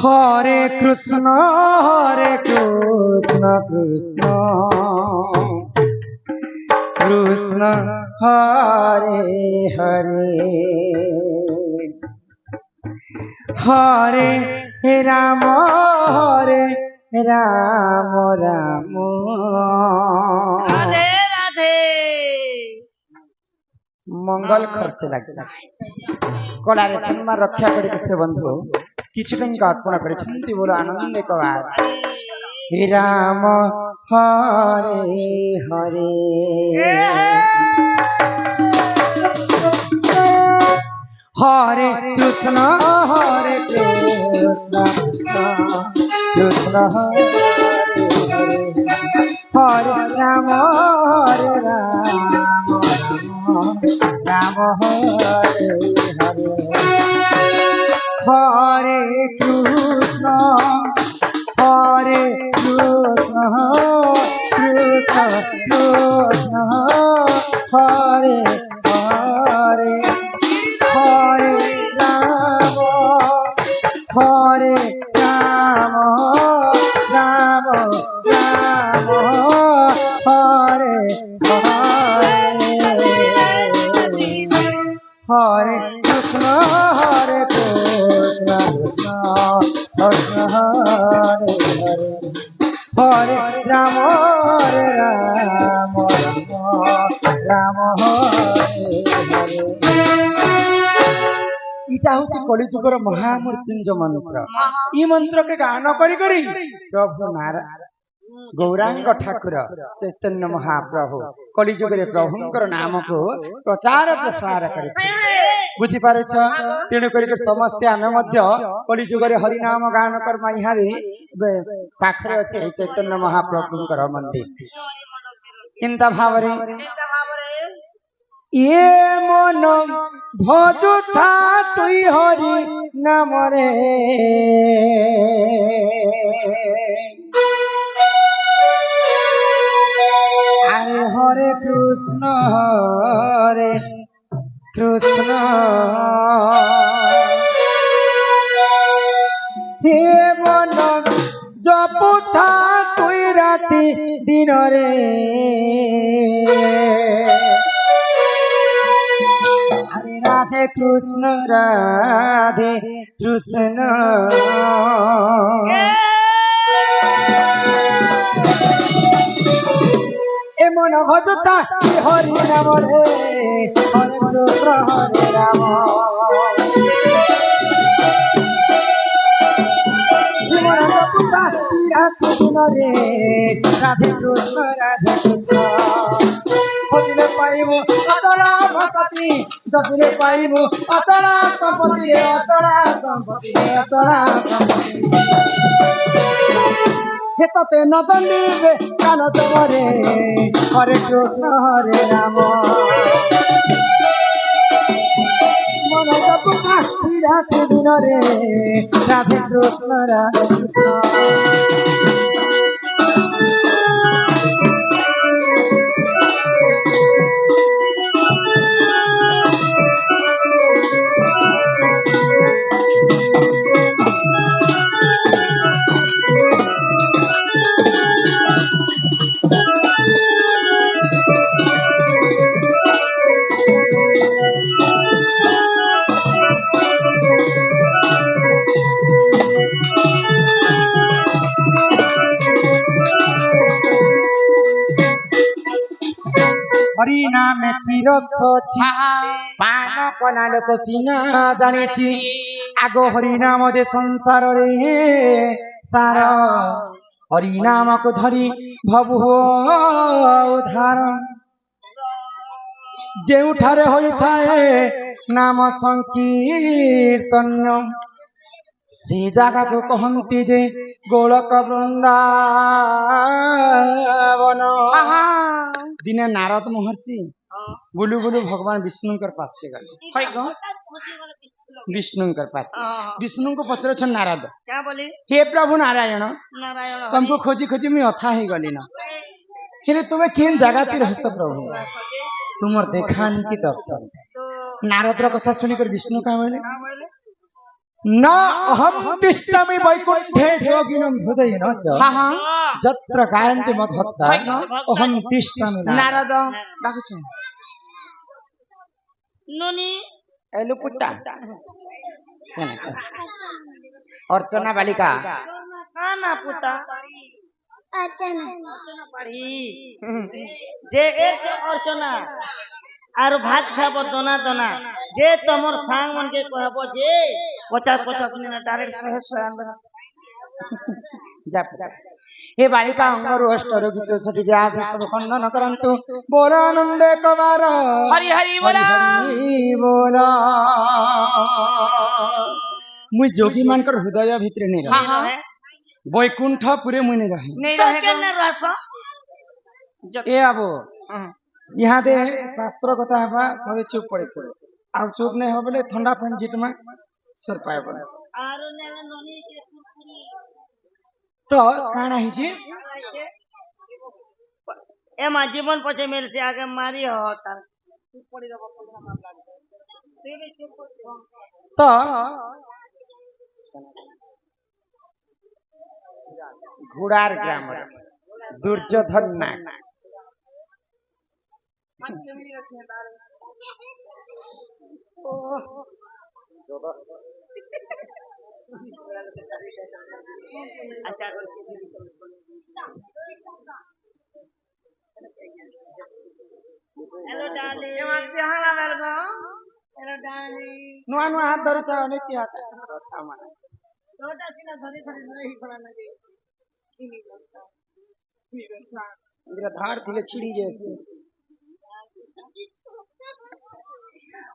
হরে কৃষ্ণ কৃষ্ণ কৃষ্ণ হরে হরে হরে রাম রাম রাম রাধে রাধে মঙ্গল খরচে লাগবে কলারে সম্মান রক্ষা করে সে বন্ধু কিছু টঙ্কা অর্পণ করেছেন বলো আনন্দে কবার হে রাম হরে হরে হরে কৃষ্ণ কৃষ্ণ কৃষ্ণ হরে হরে হরে রাম রাম হরে হরে হরে কৃষ্ণ কৃষ্ণ কৃষ্ণ হরে হরে হরে রাম রাম রাম হরে হরে কৃষ্ণ কৃষ্ণ কৃষ্ণ হরে হরে হরে রাম রাম রাম হরে হরে এটা হচ্ছে কলিযুগর মহামৃত্যুঞ্জয় মন্ত্র এই মন্ত্রকে গান করি করি প্রভু নারায়ণ গৌরাঙ্গ ঠাকুর চৈতন্য মহাপ্রভু কলিযুগরে প্রভুঙ্কর নামକୁ প্রচার প্রসার করে বুঝি পারছ তেণু করি সমস্তে আমি মধ্য কলিযুগরে হরিনাম গান কর্মা ইহারে পাখরে আছে চৈতন্য মহাপ্রভুঙ্কর মন্দির চিন্তা ভাবরে ইয়ে মন ভজুথা তুই হরি নামরে আরে হরে কৃষ্ণ হে মন জপুথা তুই রাতি দিনরে রাধে কৃষ্ণ এ মন ভজতা হরি নাম রে হরে কৃষ্ণ হরে রাম রে রাধে কৃষ্ণ খোঁজলে পাইব অচলা ভকতি যতলে পাইব অচলা সম্পত্তি হেততে নদীবে কান তোমারে হরে কৃষ্ণ হরে রাম মন জপুকা রাতে দিনরে রাধে কৃষ্ণ হরি নামে চিরস পান কলা লোক সিনা জানিছি আগ হরি নাম যে সংসার রে সার হরি নামক ধরি ভবু উদ্ধার ଯେଉଁଠାରେ ହୋଇଥାଏ ନାମ ସଂକୀର୍ତ୍ତନ ସେ ଜାଗାକୁ କହନ୍ତି ଯେ ଗୋଳକ ବୃନ୍ଦାବନ ଦିନେ ନାରଦ ମହର୍ଷି ବୁଲୁ ବୁଲୁ ଭଗବାନ ବିଷ୍ଣୁଙ୍କର ପାଶେ ଗଲେ ବିଷ୍ଣୁଙ୍କର ପାଶେ ବିଷ୍ଣୁଙ୍କୁ ପଚାରୁଛନ୍ ନାରଦ ହେ ପ୍ରଭୁ ନାରାୟଣ ତମକୁ ଖୋଜି ଖୋଜି ମୁଁ ଅଥା ହେଇଗଲି ନା ହେଲେ ତୁମେ କେନ୍ ଜାଗାତି ରହସ ପ୍ରଭୁ ତୁମର ଦେଖାନି କି ଦର୍ଶନ ନାରଦର କଥା ଶୁଣିକରି ବିଷ୍ଣୁ କାଁ ବୋଇଲେ न अहम तिष्ठामि वैकुंठे योगिनं हृदयेन च यत्र गायन्ति मद्भक्ता अहम तिष्ठामि नारद डाकुछु ननी एलु पुट्टा अर्चना बालिका काना पुता अर्चना पढ़ी जे एक अर्चना आरो भात खाबो दोना दोना जे तमर सांग मन के कहबो जे 50 मिनट डायरेक्ट 100 आनबो जा हे बालिका अंगरु अष्टरोगी 64 जात सब खंडन करंतु बोल आनंद कवार हरि हरि बोला बोला मुई जोगी मानकर हृदय भितर नहीं रहे वैकुंठ पूरे मुई नहीं रहे तो केने रहस ए आबो यहाँ दे शास्त्र कथा हवा सबे चुप पड़े आ चुप नहीं हो बोले ठंडा पानी जीतमा सर पाए पड़े आरो नेला ननी के तो काना हिची ए मा जीवन पछे मेल से आगे मारी हो तार चुप पड़ी रहो पैसा मामला ते भी चुप तो घोड़ार ग्राम दुर्योधन नाग हेलो डार्लिंग ये मां से हाना वेलकम हेलो डार्लिंग नुआ नुआ हाथ धरू चाहो नहीं आता छोटा सीना धरी धरी नहीं खड़ा लगे मेरा धार थिले छिड़ी जैसे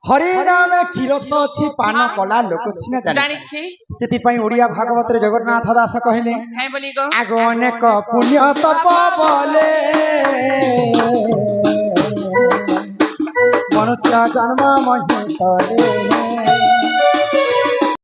हरे नाम क्षीरस अछि पान कला लोक सिना जानि छी सेति पई ओडिया भागवत रे जगन्नाथ दास कहले काई बोली को आगो अनेक पुण्य तप बले मनुष्य जन्म महि तले